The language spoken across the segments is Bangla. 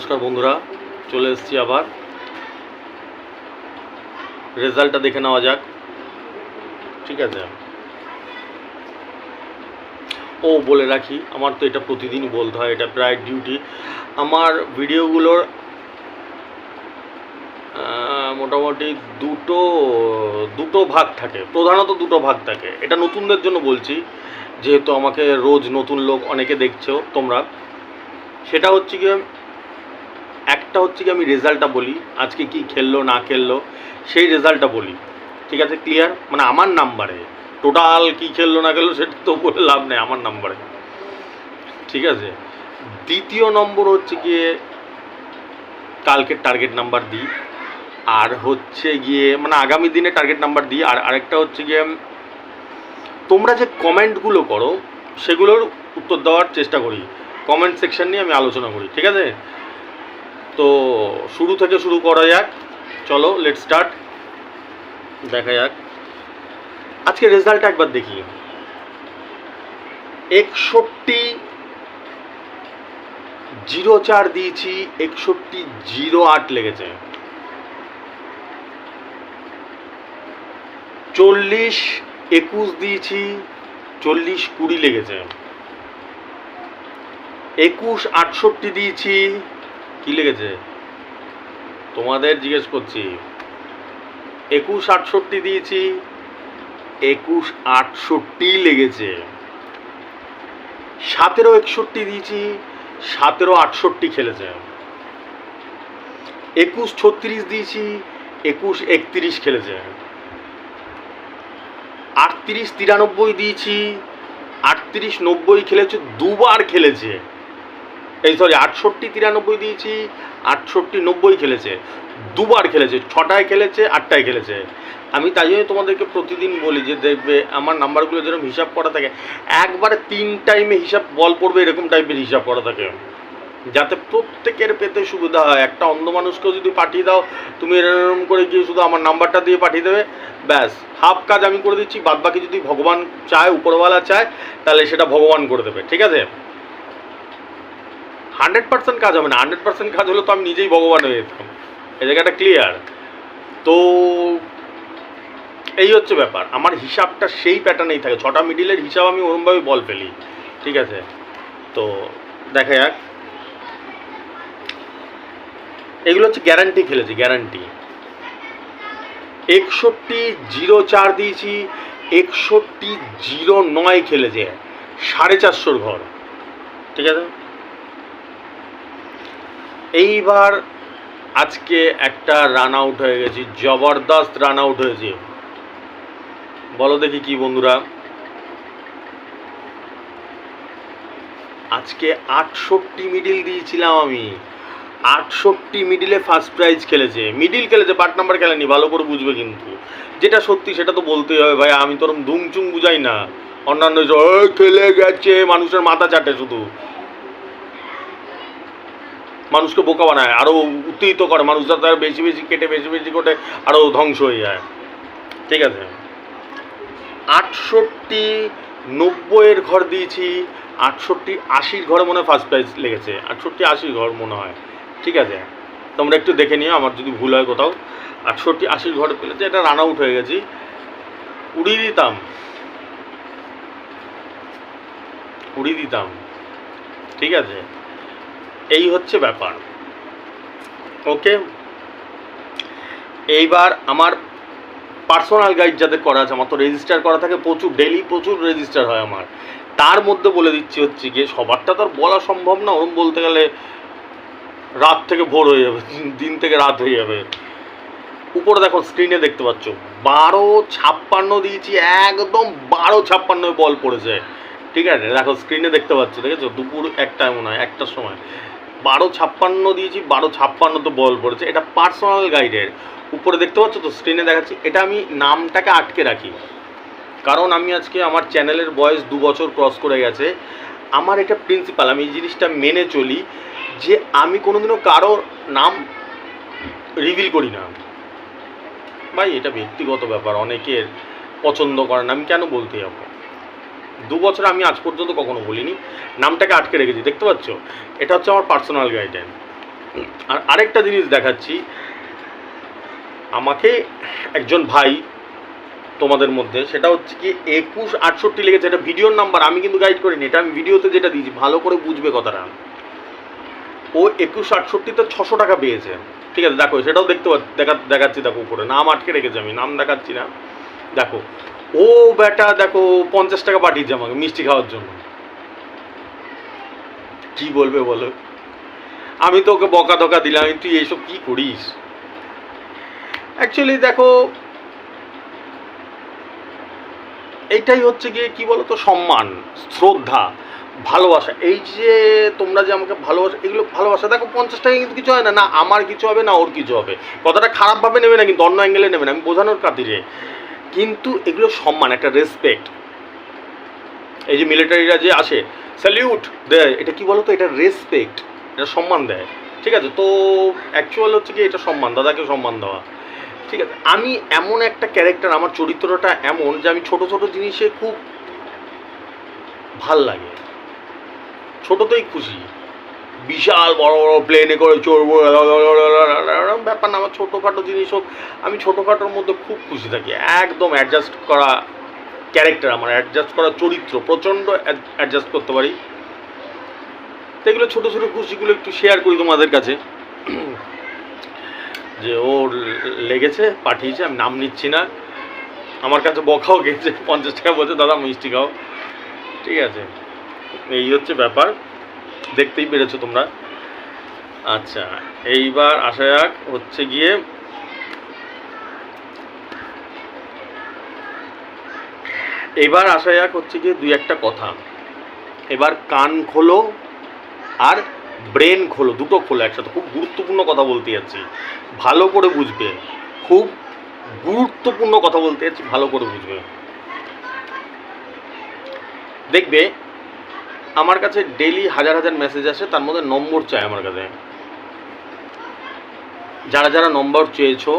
নমস্কার বন্ধুরা, চলে এসেছি আবার। রেজাল্টটা দেখে নেওয়া যাক, ঠিক আছে? ও বলে রাখি, আমার তো এটা প্রতিদিনই বলতে হয়, এটা প্রায় ডিউটি। আমার ভিডিওগুলোর মোটামুটি দুটো ভাগ থাকে, প্রধানত দুটো ভাগ থাকে। এটা নতুনদের জন্য বলছি, যেহেতু আমাকে রোজ নতুন লোক অনেকে দেখছো তোমরা। সেটা হচ্ছে গিয়ে, একটা হচ্ছে কি আমি রেজাল্টটা বলি, আজকে কি খেললো না খেললো সেই রেজাল্টটা বলি, ঠিক আছে? ক্লিয়ার? মানে আমার নাম্বারে টোটাল কি খেললো না খেললো সেটা তো বলে লাভ নেই, আমার নাম্বারে, ঠিক আছে? দ্বিতীয় নম্বর হচ্ছে গিয়ে কালকের টার্গেট নাম্বার দিই, আর হচ্ছে গিয়ে মানে আগামী দিনে টার্গেট নাম্বার দিই। আর আরেকটা হচ্ছে গিয়ে তোমরা যে কমেন্টগুলো করো সেগুলোর উত্তর দেওয়ার চেষ্টা করি, কমেন্ট সেকশন নিয়ে আমি আলোচনা করি, ঠিক আছে? তো শুরু থেকে শুরু করা যাক, চলো লেট স্টার্ট। দেখা যাক আজকে রেজাল্টটা একবার দেখি। 61-04 দিয়েছি, 61-08 লেগেছে। 40-21 দিয়েছি, 40-20 লেগেছে। 21-68 দিয়েছি, কি লেগেছে তোমাদের জিজ্ঞেস করছি। 21-68 দিয়েছি, 21-68 লেগেছে। 17-61 দিয়েছি, 17-68 খেলেছে। 21-36 দিয়েছি, 21-31 খেলেছে। 38-93 দিয়েছি, 38-90 খেলেছে, দুবার খেলেছে। এই সরি, 68-93 দিয়েছি, 68-90 খেলেছে, দুবার খেলেছে। 6টায় খেলেছে, 8টায় খেলেছে। আমি তাই জন্য তোমাদেরকে প্রতিদিন বলি যে দেখবে আমার নাম্বারগুলো যেরকম হিসাব করা থাকে, একবারে 3 টাইমে হিসাব বল পড়বে এরকম টাইপের হিসাব করা থাকে, যাতে প্রত্যেকের পেতে সুবিধা হয়। একটা অন্ধ মানুষকেও যদি পাঠিয়ে দাও তুমি এরকম করে গিয়ে শুধু আমার নাম্বারটা দিয়ে পাঠিয়ে দেবে, ব্যাস হাফ কাজ আমি করে দিচ্ছি। বাদ বাকি যদি ভগবান চায়, উপরওয়ালা চায়, তাহলে সেটা ভগবান করে দেবে, ঠিক আছে? 100% কাজ হবে না, 100% কাজ হলে তো আমি নিজেই ভগবান হয়ে যেতাম। এই জায়গাটা ক্লিয়ার তো? এই হচ্ছে ব্যাপার, আমার হিসাবটা সেই প্যাটার্নেই থাকে। 6টা মিডিলের হিসাব আমি ওরমভাবে বল ফেলি, ঠিক আছে? তো দেখা যাক। এগুলো হচ্ছে গ্যারান্টি খেলেছি, গ্যারান্টি। 61-04 দিয়েছি, 61-09 খেলেছে, 450 ঘর, ঠিক আছে? এইবার আজকে একটা রান আউট হয়ে গেছি, জবরদস্ত রান আউট হয়েছে। বলো দেখি কি বন্ধুরা? আজকে 68 মিডিল দিয়েছিলাম আমি, 68 মিডিলে ফার্স্ট প্রাইজ খেলেছে। মিডিল খেলেছে, পার্ট নাম্বার খেলেনি, ভালো করে বুঝবে কিন্তু। যেটা সত্যি সেটা তো বলতেই হবে ভাই, আমি তো ধুমচুং বুঝাই না। অন্যান্য খেলে গেছে মানুষের মাথা চাটে, শুধু মানুষকে বোকা বানায়, আরও উত্তেজিত করে, মানুষরা তার বেশি বেশি কেটে বেশি বেশি করে আরও ধ্বংস হয়ে যায়, ঠিক আছে? 68-90 ঘর দিয়েছি, 68-80 ঘরে মনে হয় ফার্স্ট প্রাইজ লেগেছে, 68-80 ঘর মনে হয়, ঠিক আছে? তোমরা একটু দেখে নিও আমার যদি ভুল হয় কোথাও। 68-80 ঘরে পেলেছে, এটা রান আউট হয়ে গেছি, উড়িয়ে দিতাম, ঠিক আছে? এই হচ্ছে ব্যাপার, ওকে? এইবার আমার পার্সোনাল গাইড যাদের করা আছে, আমার তো রেজিস্টার করা থাকে প্রচুর, ডেইলি প্রচুর রেজিস্টার হয় আমার। তার মধ্যে বলে দিচ্ছি হচ্ছে গিয়ে, সবারটা তো আর বলা সম্ভব না, ওরম বলতে গেলে রাত থেকে ভোর হয়ে যাবে, দিন থেকে রাত হয়ে যাবে। উপরে দেখো স্ক্রিনে দেখতে পাচ্ছ 12-56 দিয়েছি, একদম 12-56 বল পড়েছে, ঠিক আছে? দেখো স্ক্রিনে দেখতে পাচ্ছ, দেখেছো? দুপুর 1টায় মনে হয়, 1টার সময় 12-56 দিয়েছি, 12-56 বল পড়েছে। এটা পার্সোনাল গাইডের উপরে দেখতে পাচ্ছ তো, স্ক্রিনে দেখাচ্ছি। এটা আমি নামটাকে আটকে রাখি, কারণ আমি আজকে আমার চ্যানেলের বয়স 2 বছর ক্রস করে গেছে। আমার এটা প্রিন্সিপাল, আমি এই জিনিসটা মেনে চলি যে আমি কোনোদিনও কারোর নাম রিভিল করি না ভাই। এটা ব্যক্তিগত ব্যাপার, অনেকের পছন্দ করে না, আমি কেন বলতে যাবো? 2 বছর আমি আজ পর্যন্ত কখনো বলিনি, নামটাকে আটকে রেখেছি, দেখতে পাচ্ছ? এটা হচ্ছে আমার পার্সোনাল গাইডেন্স, আর আরেকটা জিনিস দেখাচ্ছি, আমাকে একজন ভাই তোমাদের মধ্যে, সেটা হচ্ছে কি 2168 লেগেছে, এটা ভিডিওর নাম্বার, আমি কিন্তু গাইড করিনি, এটা আমি ভিডিওতে যেটা দিয়েছি, ভালো করে বুঝবে কথাটা। ও 2168-তে 600 টাকা পেয়েছে, ঠিক আছে? দেখো সেটাও দেখাচ্ছি, দেখো উপরে নাম আটকে রেখেছে, আমি নাম দেখাচ্ছি না, দেখো ও বেটা দেখো 50 টাকা পাঠিয়েছে আমাকে মিষ্টি খাওয়ার জন্য। কি বলবে বলো? আমি তো ওকে বকা ধকা দিলাম, তুই এইসব কি করিস? অ্যাকচুয়ালি দেখো এইটাই হচ্ছে গিয়ে কি বলতো, সম্মান, শ্রদ্ধা, ভালোবাসা। এই যে তোমরা যে আমাকে ভালোবাসা, এগুলো ভালোবাসা। দেখো 50 টাকা কিন্তু কিছু হয় না, না আমার কিছু হবে না ওর কিছু হবে, কথাটা খারাপভাবে নেবে না, কিন্তু অন্য অ্যাঙ্গেলে নেবে না, আমি বোঝানোর খাতিরে। কিন্তু এগুলো সম্মান, একটা রেসপেক্ট। এই যে মিলিটারিরা যে আসে স্যালিউট দেয়, এটা কি বলতো, এটা রেসপেক্ট, এটা সম্মান দেয়, ঠিক আছে? তো অ্যাকচুয়াল হচ্ছে কি এটা সম্মান, দাদাকে সম্মান দেওয়া, ঠিক আছে? আমি এমন একটা ক্যারেক্টার, আমার চরিত্রটা এমন যে আমি ছোট ছোট জিনিসে খুব ভাল লাগে, ছোটতেই খুশি। বিশাল বড় বড় প্লেনে করে চড়বো ব্যাপার না, আমার ছোটোখাটো জিনিস হোক, আমি ছোটোখাটোর মধ্যে খুব খুশি থাকি। একদম অ্যাডজাস্ট করা ক্যারেক্টার আমার, অ্যাডজাস্ট করা চরিত্র, প্রচণ্ড অ্যাডজাস্ট করতে পারি। তো এগুলো ছোটো ছোটো খুশিগুলো একটু শেয়ার করি তোমাদের কাছে, যে ওর লেগেছে, পাঠিয়েছে, আমি নাম নিচ্ছি না, আমার কাছে বকাও গেছে, 50 টাকা বলছে দাদা মিষ্টি খাও, ঠিক আছে? এই হচ্ছে ব্যাপার, দেখতেই পেরেছো তোমরা। আচ্ছা, এইবার আসা যাক হচ্ছে গিয়ে দুই একটা কথা। এবার কান খোলো আর ব্রেন খোলো, দুটো খোলো একসাথে, খুব গুরুত্বপূর্ণ কথা বলতে যাচ্ছি, ভালো করে বুঝবে, খুব গুরুত্বপূর্ণ কথা বলতে যাচ্ছি, ভালো করে বুঝবে। দেখবে আমার কাছে ডেইলি হাজার হাজার মেসেজ আসে, তার মধ্যে নম্বর চাই আমার কাছে। যারা যারা নম্বর চেয়েছো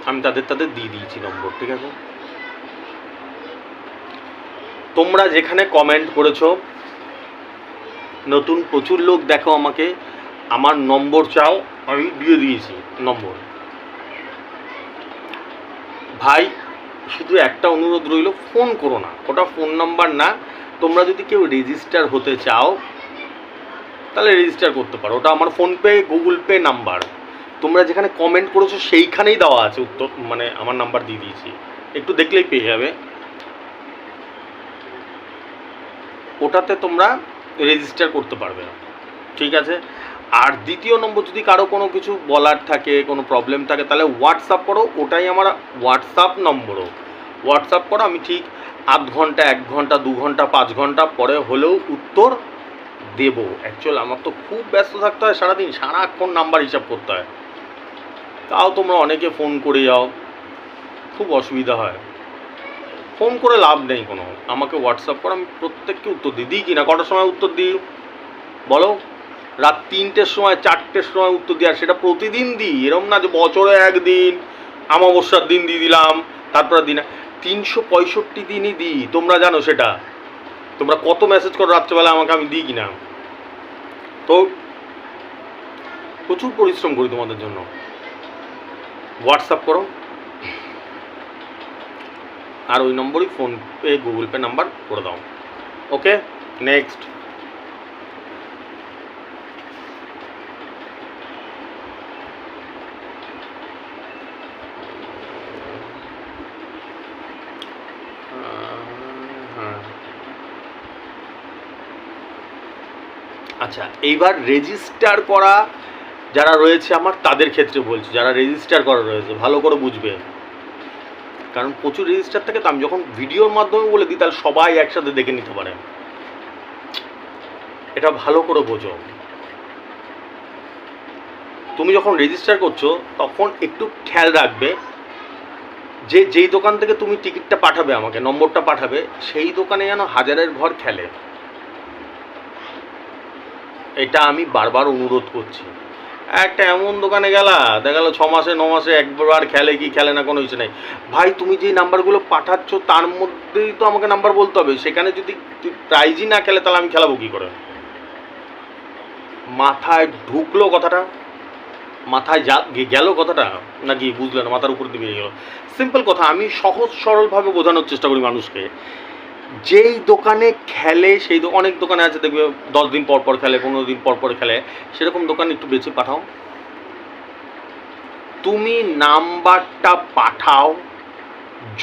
আমি তাদের দিয়ে দিয়েছি নম্বর, ঠিক আছে? তোমরা যেখানে কমেন্ট করেছো, নতুন প্রচুর লোক দেখো আমাকে, আমার নম্বর চাও, আমি দিয়ে দিয়েছি নম্বর। ভাই শুধু একটা অনুরোধ রইল, ফোন করো না, ওটা ফোন নাম্বার না। তোমরা যদি কেউ রেজিস্টার হতে চাও তাহলে রেজিস্টার করতে পারো, ওটা আমার ফোনপে গুগল পে নাম্বার। তোমরা যেখানে কমেন্ট করেছো সেইখানেই দেওয়া আছে উত্তর, মানে আমার নাম্বার দিয়ে দিয়েছি, একটু দেখলেই পেয়ে যাবে, ওটাতে তোমরা রেজিস্টার করতে পারবে, ঠিক আছে? আর দ্বিতীয় নম্বর, যদি কারো কোনো কিছু বলার থাকে, কোনো প্রবলেম থাকে, তাহলে হোয়াটসঅ্যাপ করো, ওটাই আমার হোয়াটসঅ্যাপ নম্বরও। হোয়াটসঅ্যাপ করো, আমি ঠিক আধ ঘন্টা, 1 ঘন্টা, 2 ঘন্টা, 5 ঘন্টা পরে হলেও উত্তর দেবো। অ্যাকচুয়াল আমার তো খুব ব্যস্ত থাকতে হয় সারাদিন, সারাক্ষণ নাম্বার হিসাব করতে হয়, তাও তোমরা অনেকে ফোন করে যাও, খুব অসুবিধা হয়। ফোন করে লাভ নেই কোনো, আমাকে হোয়াটসঅ্যাপ করো, আমি প্রত্যেককে উত্তর দিই কি না? কটার সময় উত্তর দিই বলো? রাত 3টের সময়, 4টের সময় উত্তর দিই, আর সেটা প্রতিদিন দিই, এরম না যে বছরে একদিন অমাবস্যার দিন দিয়ে দিলাম, তারপরে দিন 365 দিনই দিই, তোমরা জানো সেটা। তোমরা কত মেসেজ করো রাত্রেবেলা আমাকে, আমি দিই কিনা? তো প্রচুর পরিশ্রম করি তোমাদের জন্য। হোয়াটসঅ্যাপ করো, আর ওই নম্বরই ফোনপে গুগল পে নাম্বার করে দাও, ওকে? নেক্সট, আচ্ছা এইবার রেজিস্টার করা যারা রয়েছে আমার, তাদের ক্ষেত্রে বলছি, যারা রেজিস্টার করা রয়েছে ভালো করে বুঝবে, কারণ প্রচুর রেজিস্টার থাকে, তো আমি যখন ভিডিওর মাধ্যমে বলে দিই তাহলে সবাই একসাথে দেখে নিতে পারে, এটা ভালো করে বোঝো। তুমি যখন রেজিস্টার করছো তখন একটু খেয়াল রাখবে যে যেই দোকান থেকে তুমি টিকিটটা পাঠাবে, আমাকে নম্বরটা পাঠাবে, সেই দোকানে যেন হাজারের ঘর খেলে, এটা আমি বারবার অনুরোধ করছি। একটা এমন দোকানে গেলা, দেখা গেলো 6 মাসে 9 মাসে একবার খেলে কি খেলে না কোনো কিছু নেই। ভাই তুমি যেই নাম্বারগুলো পাঠাচ্ছ তার মধ্যেই তো আমাকে নাম্বার বলতে হবে, সেখানে যদি প্রাইজই না খেলে তাহলে আমি খেলাবো কী করে? মাথায় ঢুকলো কথাটা, মাথায় গেল কথাটা, নাকি বুঝলেন না, মাথার উপর দিয়ে বেরিয়ে গেল? সিম্পল কথা, আমি সহজ সরলভাবে বোঝানোর চেষ্টা করি মানুষকে। যেই দোকানে খেলে সেই অনেক দোকানে আছে দেখবে 10 দিন পর পর খেলে, 15 দিন পর পর খেলে, সেরকম দোকান একটু বেছে পাঠাও। তুমি নাম্বারটা পাঠাও,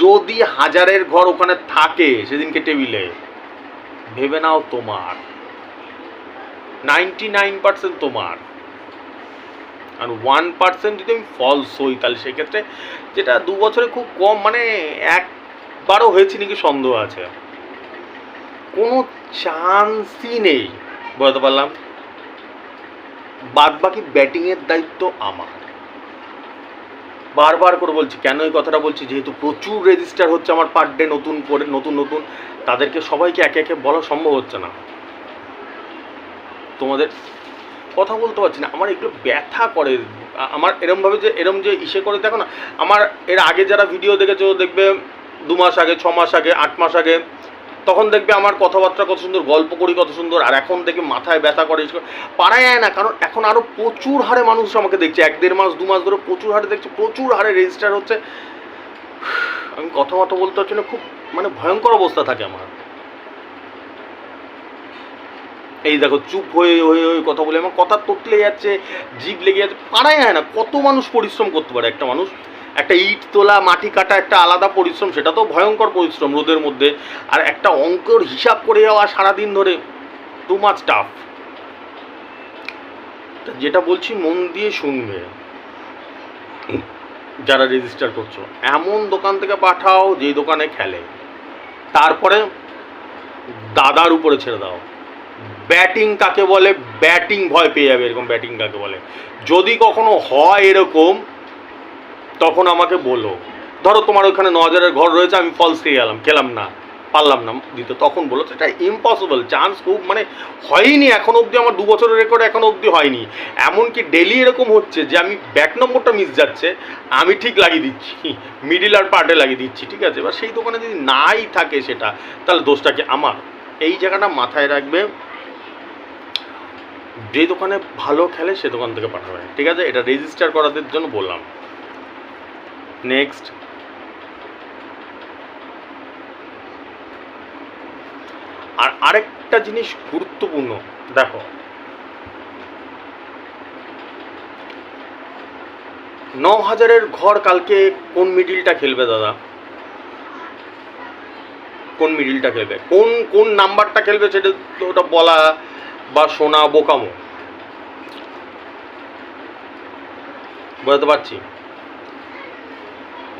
যদি 1000-এর ঘর ওখানে থাকে সেদিনকে টেবিলে, ভেবে নাও তোমার 99% তোমার, আর 1% যদি আমি ফলস হই তাহলে সেক্ষেত্রে, যেটা 2 বছরে খুব কম, মানে একবারও হয়েছে নাকি সন্দেহ আছে, কোনো চান্সই নেই, বলতে পারলাম। বাদ বাকি ব্যাটিংয়ের দায়িত্ব আমার। বারবার করে বলছি, কেন এই কথাটা বলছি, যেহেতু প্রচুর রেজিস্টার হচ্ছে আমার পার ডে, নতুন করে নতুন নতুন, তাদেরকে সবাইকে একে একে বলা সম্ভব হচ্ছে না। তোমাদের কথা বলতে পারছি না, আমার এগুলো ব্যথা করে। আমার এরমভাবে যে এরম যে ইসে করে, দেখো না, আমার এর আগে যারা ভিডিও দেখেছো দেখবে 2 মাস আগে, 6 মাস আগে, 8 মাস আগে, তখন দেখবে আমার কথাবার্তা কত সুন্দর, গল্প করি কত সুন্দর, আর এখন দেখবে মাথায় ব্যথা করে, পারা যায় না। কারণ এখন আরও প্রচুর হারে মানুষ আমাকে দেখছে, 1-1.5 মাস 2 মাস ধরে প্রচুর হারে দেখছে, প্রচুর হারে রেজিস্টার হচ্ছে। আমি কথাবার্তা বলতে পারছি না, খুব মানে ভয়ঙ্কর অবস্থা থাকে আমার। এই দেখো, চুপ হয়ে হয়ে হয়ে কথা বলে আমার কথা তোতলে যাচ্ছে, জিভ লেগে যাচ্ছে, পারাই যায় না। কত মানুষ পরিশ্রম করতে পারে একটা মানুষ, একটা ইট তোলা, মাটি কাটা একটা আলাদা পরিশ্রম, সেটা তো ভয়ঙ্কর পরিশ্রম রোদের মধ্যে, আর একটা অঙ্কের হিসাব করে যাওয়া সারাদিন ধরে, টু মাচ টাফ। যেটা বলছি মন দিয়ে শুনবে, যারা রেজিস্টার করছো, এমন দোকান থেকে পাঠাও যেই দোকানে খেলে, তারপরে দাদার উপরে ছেড়ে দাও। ব্যাটিং কাকে বলে, ব্যাটিং ভয় পেয়ে যাবে, এরকম ব্যাটিং কাকে বলে। যদি কখনো হয় এরকম, তখন আমাকে বলো। ধরো তোমার ওখানে 9000-এর ঘর রয়েছে, আমি ফলস খেয়ে গেলাম, খেলাম না, পারলাম না দিতে, তখন বলো। সেটা ইম্পসিবল, চান্স খুব, মানে হয়নি এখনো অবধি, আমার 2 বছরের রেকর্ড এখনো অবধি হয়নি। এমনকি ডেলি এরকম হচ্ছে যে আমি ব্যাক নম্বরটা মিস যাচ্ছে, আমি ঠিক লাগিয়ে দিচ্ছি, মিডিল আর পার্টে লাগিয়ে দিচ্ছি, ঠিক আছে। এবার সেই দোকানে যদি নাই থাকে সেটা, তাহলে দোষটা কি আমার? এই জায়গাটা মাথায় রাখবে। যে দোকানে ভালো খেলে সে দোকান থেকে পাঠাবে, ঠিক আছে। এটা রেজিস্টার করাদের জন্য বললাম। নেক্সট, আর আরেকটা জিনিস গুরুত্বপূর্ণ, দেখো 9000-এর ঘর কালকে কোন মিডিলটা খেলবে দাদা, কোন মিডিলটা খেলবে, কোন কোন নাম্বারটা খেলবে, সেটা তো ওটা বলা বা শোনা বোকামো, বুঝতে পারছি।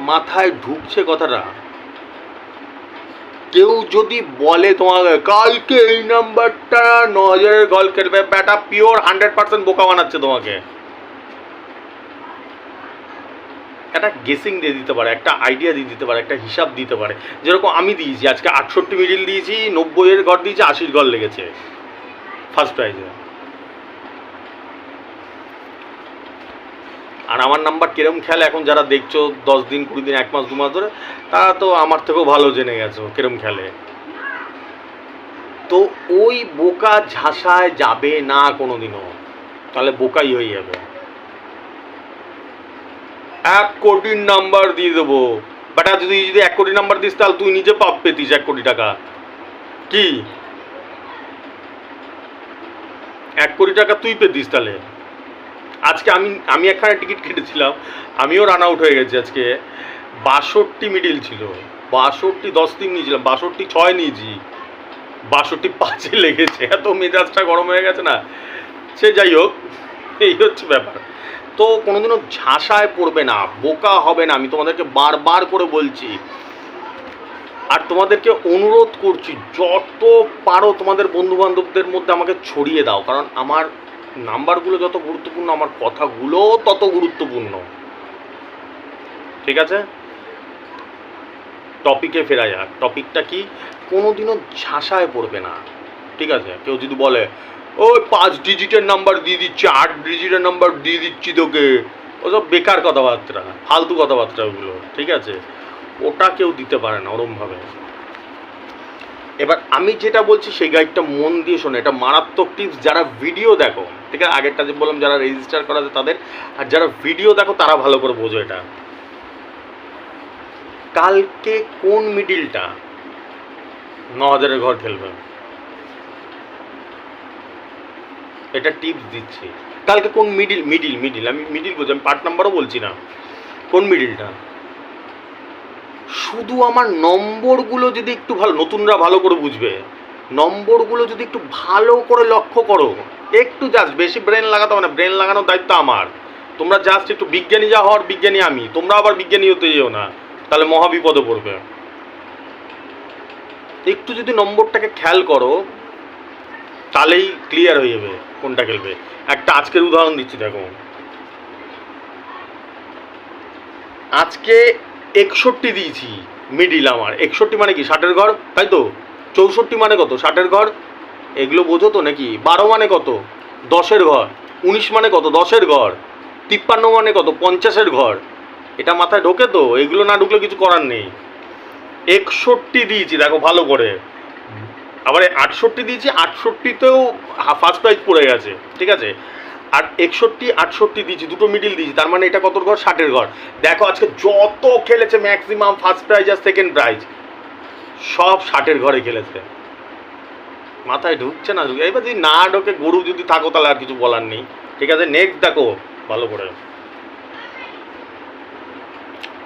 মাথায় ঢুকছে কথাটা। কেউ যদি বলে তোমাকে কালকে এই নাম্বারটা 9000-এর ঘর খেলবে, ব্যাটা পিওর 100% বোকা বানাচ্ছে তোমাকে। একটা গেসিং দিয়ে দিতে পারে, একটা আইডিয়া দিয়ে দিতে পারে, একটা হিসাব দিতে পারে। যেরকম আমি দিয়েছি আজকে 68 মিডিল দিয়েছি, 90-এর ঘর দিয়েছি, 80-র ঘর লেগেছে ফার্স্ট প্রাইজে। আর আমার নাম্বার কিরম খেলে এখন যারা দেখছো 10 দিন 20 দিন 1 মাস 2 মাস ধরে, তারা তো আমার থেকেও ভালো জেনে গেছো কিরম খেলে। তো ওই বোকা ঝাঁসায় যাবে না কোনোদিনও, তাহলে বোকাই হয়ে যাবে। 1 কোটির নাম্বার দিয়ে দেবো, বাট যদি 1 কোটি নাম্বার দিস তাহলে তুই নিজে পাপ পেতিস 1 কোটি টাকা। কি 1 কোটি টাকা তুই পেতিস তাহলে? আজকে আমি একখানে টিকিট কেটেছিলাম, আমিও রান আউট হয়ে গেছি আজকে। 62 মিডিল ছিল, 62 10-3 নিয়েছিলাম, 62 6 নিয়েছি, 62 5-এ লেগেছে। এত মেজাজটা গরম হয়ে গেছে না, সে যাই হোক, এই হচ্ছে ব্যাপার। তো কোনোদিনও ঝাঁসায় পড়বে না, বোকা হবে না, আমি তোমাদেরকে বারবার করে বলছি। আর তোমাদেরকে অনুরোধ করছি, যত পারো তোমাদের বন্ধুবান্ধবদের মধ্যে আমাকে ছড়িয়ে দাও, কারণ আমার নাম্বারগুলো যত গুরুত্বপূর্ণ, আমার কথাগুলো তত গুরুত্বপূর্ণ, ঠিক আছে। টপিকে ফেরা যাক। টপিকটা কি, কোনোদিনও ঝাঁসায় পড়বে না, ঠিক আছে। কেউ যদি বলে ওই 5 ডিজিটের নাম্বার দিয়ে দিচ্ছি, 8 ডিজিটের নাম্বার দিয়ে দিচ্ছি তোকে, ওসব বেকার কথাবার্তা, ফালতু কথাবার্তা ওগুলো, ঠিক আছে। ওটা কেউ দিতে পারে না ওরমভাবে। এবার আমি যেটা বলছি সেই গাইডটা মন দিয়ে শোনো, এটা মারাত্মক টিপস। যারা ভিডিও দেখো, ঠিক আছে, আগেরটা যে বললাম যারা রেজিস্টার করা আছে তাদের, আর যারা ভিডিও দেখো তারা ভালো করে বোঝো এটা। কালকে কোন মিডিলটা 9000-এর ঘর খেলবে, এটা টিপস দিচ্ছি। কালকে কোন মিডিল মিডিল মিডিল আমি মিডিল বলছি, আমি পার্ট নাম্বারও বলছি না, কোন মিডিলটা। শুধু আমার নম্বরগুলো যদি একটু ভালো, নতুনরা ভালো করে বুঝবে, নম্বরগুলো যদি একটু ভালো করে লক্ষ্য করো, একটু জাস্ট, বেশি ব্রেন লাগাতে হবে না, ব্রেন লাগানোর দায়িত্ব আমার। তোমরা জাস্ট একটু বিজ্ঞানী যা হওয়ার বিজ্ঞানী আমি, তোমরা আবার বিজ্ঞানী হতে যেও না, তাহলে মহাবিপদে পড়বে। একটু যদি নম্বরটাকে খেয়াল করো তাহলেই ক্লিয়ার হয়ে যাবে কোনটা খেলবে। একটা আজকের উদাহরণ দিচ্ছি, দেখো আজকে 61 দিয়েছি মিডিল আমার। 61 মানে কি 60-এর ঘর, তাই তো? 64 মানে কত 60-এর ঘর, এগুলো বোঝো তো নাকি? 12 মানে কত 10-এর ঘর, 19 মানে কত 10-এর ঘর, 53 মানে কত 50-এর ঘর। এটা মাথায় ঢোকে তো? এগুলো না ঢুকলে কিছু করার নেই। 61 দিয়েছি দেখো ভালো করে, আবার 68 দিয়েছি, 68তেও ফার্স্ট প্রাইজ পড়ে গেছে, ঠিক আছে। আর 61-68 দিয়েছি, দুটো মিডিল দিয়েছি, তার মানে এটা কত ঘর 60-এর ঘর। দেখো আজকে যত খেলেছে ম্যাক্সিমাম ফার্স্ট প্রাইজ আর সেকেন্ড প্রাইজ সব 60-এর ঘরে খেলেছে। মাথায় ঢুকছে না? এবার যদি না ঢোকে, গরু যদি থাকো তাহলে আর কিছু বলার নেই, ঠিক আছে। নেক্সট দেখো ভালো করে,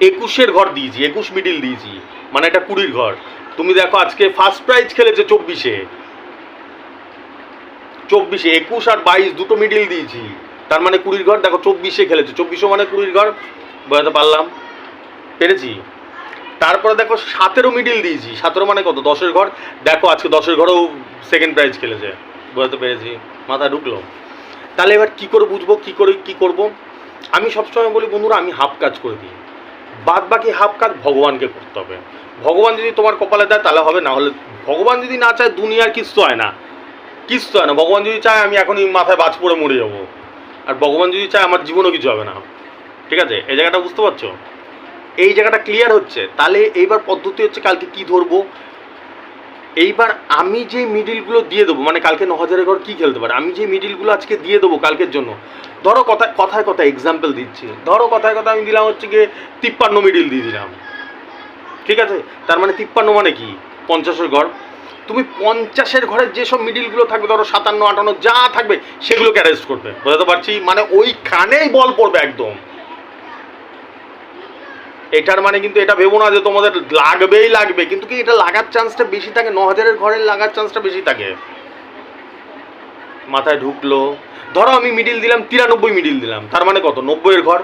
21-এর ঘর দিয়েছি, 21 মিডিল দিয়েছি, মানে এটা 20-র ঘর। তুমি দেখো আজকে ফার্স্ট প্রাইজ খেলেছে 24-এ, 21 আর 22 দুটো মিডিল দিয়েছি, তার মানে 20-র ঘর। দেখো 24-এ খেলেছে, 24-ও মানে 20-র ঘর, বোঝাতে পারলাম? পেরেছি? তারপরে দেখো 17 মিডিল দিয়েছি, 17 মানে কত 10-এর ঘর। দেখো আজকে 10-এর ঘরেও সেকেন্ড প্রাইজ খেলেছে, বোঝাতে পেরেছি? মাথা ঢুকলো? তাহলে এবার কী করে বুঝবো, কী করবো? আমি সবসময় বলি বন্ধুরা, আমি হাফ কাজ করে দিই, বাদ বাকি হাফ কাজ ভগবানকে করতে হবে। ভগবান যদি তোমার কপালে দেয় তাহলে হবে, না হলে ভগবান যদি না চায় দুনিয়ার কিচ্ছু হয় না, কিচ্ছু হয় না। ভগবান যদি চায় আমি এখনই মাথায় বাজ পড়ে মরে যাবো, আর ভগবান যদি চায় আমার জীবনও কিছু হবে না, ঠিক আছে। এই জায়গাটা বুঝতে পারছো? এই জায়গাটা ক্লিয়ার হচ্ছে? তাহলে এইবার পদ্ধতি হচ্ছে কালকে কি ধরবো। এইবার আমি যে মিডিলগুলো দিয়ে দেবো, মানে কালকে 9000-এর ঘর কী খেলতে পারে, আমি যে মিডিলগুলো আজকে দিয়ে দেবো কালকের জন্য, ধরো কথায় কথায় এক্সাম্পল দিচ্ছি, ধরো কথায় কথা আমি দিলাম হচ্ছে গিয়ে 53 মিডিল দিয়ে দিলাম, ঠিক আছে। তার মানে 53 মানে কি 50-এর ঘর। তুমি 50-এর ঘরের যেসব মিডিলগুলো থাকবে, ধরো 57, 58 যা থাকবে সেগুলোকে অ্যারেস্ট করবে, বোঝাতে পারছি? মানে ওইখানেই বল পড়বে একদম। এটার মানে কিন্তু এটা ভেবো না যে তোমাদের লাগবেই লাগবে, কিন্তু কি এটা লাগার চান্সটা বেশি থাকে, 9000-এর ঘরের লাগার চান্সটা বেশি থাকে। মাথায় ঢুকলো? ধরো আমি মিডিল দিলাম 93 মিডিল দিলাম, তার মানে কত 90-এর ঘর।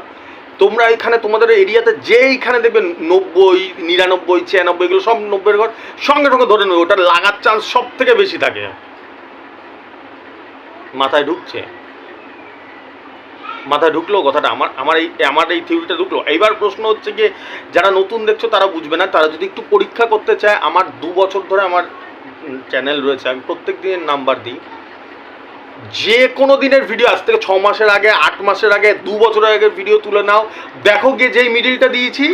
তোমরা এখানে তোমাদের এরিয়াতে যেইখানে দেখবে 90, 99, 96 এগুলো সব 90-এর ঘর, সঙ্গে সঙ্গে ধরে নেবে ওটার লাগার চান্স সব থেকে বেশি থাকে। মাথায় ঢুকছে? মাথায় ঢুকলো কথাটা? আমার এই থিওরিটা ঢুকলো? এইবার প্রশ্ন হচ্ছে গিয়ে যারা নতুন দেখছো তারা বুঝবে না, তারা যদি একটু পরীক্ষা করতে চায়, আমার 2 বছর ধরে আমার চ্যানেল রয়েছে, আমি প্রত্যেক দিনের নাম্বার দিই, যে কোনো দিনের ভিডিও, আজ থেকে 6 মাসের আগে, 8 মাসের আগে, 2 বছরের আগে ভিডিও তুলে নাও, দেখো গিয়ে যেই মিডিলটা দিয়েছি,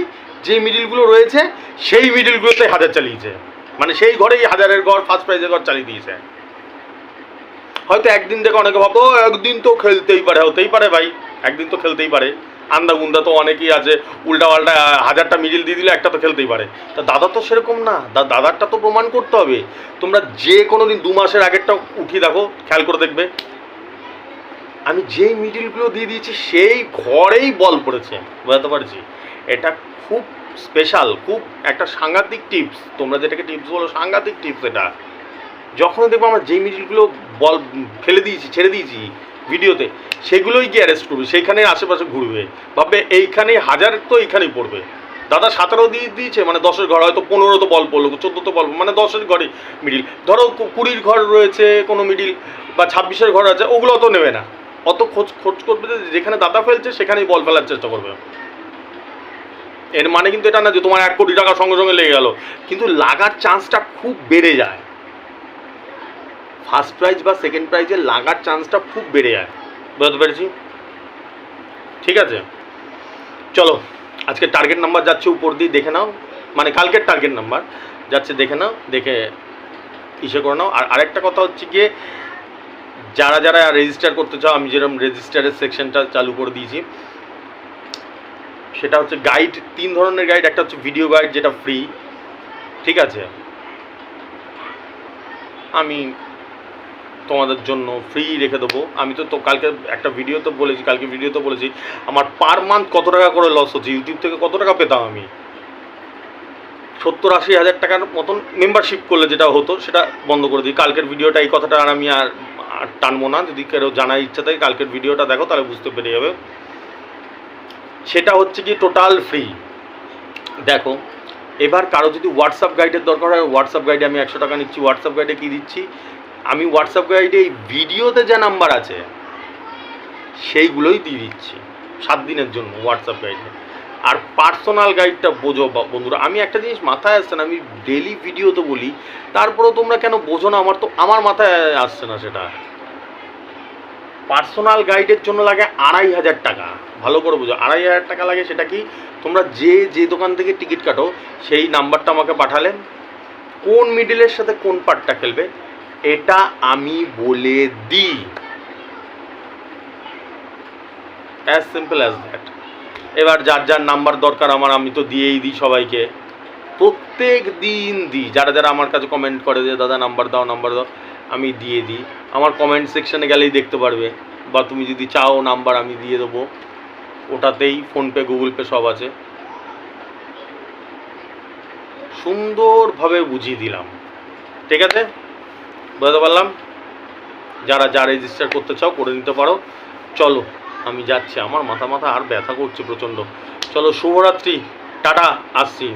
যেই মিডিলগুলো রয়েছে সেই মিডিলগুলোতে 1000 চালিয়েছে, মানে সেই ঘরেই 1000-এর ঘর ফার্স্ট প্রাইজের ঘর চালিয়ে দিয়েছে। হয়তো একদিন দেখো অনেকে ভাবতো একদিন তো খেলতেই পারে, হতেই পারে ভাই, একদিন তো খেলতেই পারে, আন্দা গুন্দা তো অনেকেই আছে, উল্টা পাল্টা 1000টা মিডিল দিয়ে দিলে একটা তো খেলতেই পারে। তা দাদা তো সেরকম না, দাদারটা তো প্রমাণ করতে হবে। তোমরা যে কোনো দিন 2 মাসের আগেরটা উঠিয়ে দেখো, খেয়াল করে দেখবে আমি যেই মিডিলগুলো দিয়ে দিয়েছি সেই ঘরেই বল পড়েছে, বুঝতে পারছি? এটা খুব স্পেশাল, খুব একটা সাংঘাতিক টিপস, তোমরা যেটাকে টিপস বলো সাংঘাতিক টিপস এটা। যখন দেখবো আমার যেই মিডিলগুলো বল ফেলে দিয়েছি, ছেড়ে দিয়েছি ভিডিওতে, সেগুলোই গিয়ে অ্যারেস্ট করবে, সেইখানে আশেপাশে ঘুরবে, ভাববে এইখানেই 1000 তো এইখানেই পড়বে। দাদা 17 দিয়ে দিয়েছে মানে 10-এর ঘর, হয়তো 15 তো বল পড়লো, 14 তো বল, মানে 10-এর ঘরে মিডিল। ধরো 20-র ঘর রয়েছে কোনো মিডিল, বা 26-এর ঘর আছে, ওগুলো তো নেবে না, অত খোঁজ করবে যে যেখানে দাদা ফেলছে সেখানেই বল ফেলার চেষ্টা করবে। এর মানে কিন্তু এটা না যে তোমার 1 কোটি টাকা সঙ্গে সঙ্গে লেগে গেল, কিন্তু লাগার চান্সটা খুব বেড়ে যায়, ফার্স্ট প্রাইজ বা সেকেন্ড প্রাইজে লাগার চান্সটা খুব বেড়ে যায়, বুঝতে পেরেছি? ঠিক আছে, চলো আজকে টার্গেট নাম্বার যাচ্ছে উপর দিয়ে, দেখে নাও, মানে কালকের টার্গেট নাম্বার যাচ্ছে, দেখে নাও, দেখে ইসে করে নাও। আর আরেকটা কথা হচ্ছে গিয়ে যারা যারা রেজিস্টার করতে চাও, আমি যেরকম রেজিস্টারের সেকশনটা চালু করে দিয়েছি, সেটা হচ্ছে গাইড, 3 ধরনের গাইড। একটা হচ্ছে ভিডিও গাইড যেটা ফ্রি, ঠিক আছে, আমি তোমাদের জন্য ফ্রি রেখে দেবো। আমি তো কালকে একটা ভিডিওতে বলেছি, আমার পার মান্থ কত টাকা করে লস হচ্ছে, ইউটিউব থেকে কত টাকা পেতাম আমি, 70-80 হাজার টাকার মতন মেম্বারশিপ করলে যেটা হতো সেটা বন্ধ করে দিই। কালকের ভিডিওটা এই কথাটা আর আমি আর টানবো না, যদি কেউ জানার ইচ্ছা থাকে কালকের ভিডিওটা দেখো, তাহলে বুঝতে পেরে যাবে। সেটা হচ্ছে কি টোটাল ফ্রি। দেখো এবার কারো যদি হোয়াটসঅ্যাপ গাইডের দরকার হয়, হোয়াটসঅ্যাপ গাইডে আমি 100 টাকা নিচ্ছি। হোয়াটসঅ্যাপ গাইডে কী দিচ্ছি, আমি হোয়াটসঅ্যাপ গাইডে এই ভিডিওতে যা নাম্বার আছে সেইগুলোই দিয়ে দিচ্ছি 7 দিনের জন্য হোয়াটসঅ্যাপ গাইডে। আর পার্সোনাল গাইডটা বোঝো বন্ধুরা, আমি একটা জিনিস মাথায় আসছে না, আমি ডেলি ভিডিওতে বলি, তারপরেও তোমরা কেন বোঝো না, আমার মাথায় আসছে না সেটা। পার্সোনাল গাইডের জন্য লাগে 2500 টাকা, ভালো করে বোঝো, 2500 টাকা লাগে। সেটা কি, তোমরা যে দোকান থেকে টিকিট কাটো সেই নাম্বারটা আমাকে পাঠালে কোন মিডিলের সাথে কোন পার্টটা খেলবে এটা আমি বলে দিই, অ্যাজ সিম্পল অ্যাজ দ্যাট। এবার যার যার নাম্বার দরকার আমার, আমি তো দিয়েই দিই সবাইকে, প্রত্যেক দিন দিই। যারা যারা আমার কাছে কমেন্ট করে যে দাদা নাম্বার দাও, আমি দিয়ে দিই। আমার কমেন্ট সেকশানে গেলেই দেখতে পারবে, বা তুমি যদি চাও নাম্বার আমি দিয়ে দেবো, ওটাতেই ফোনপে গুগল পে সব আছে। সুন্দরভাবে বুঝিয়ে দিলাম, ঠিক আছে, বুঝতে পারলাম। যারা যা রেজিস্টার করতে চাও করে নিতে পারো। চলো আমি যাচ্ছি, আমার মাথা আর ব্যথা করছে প্রচণ্ড। চলো শুভরাত্রি, টাটা, আসছি।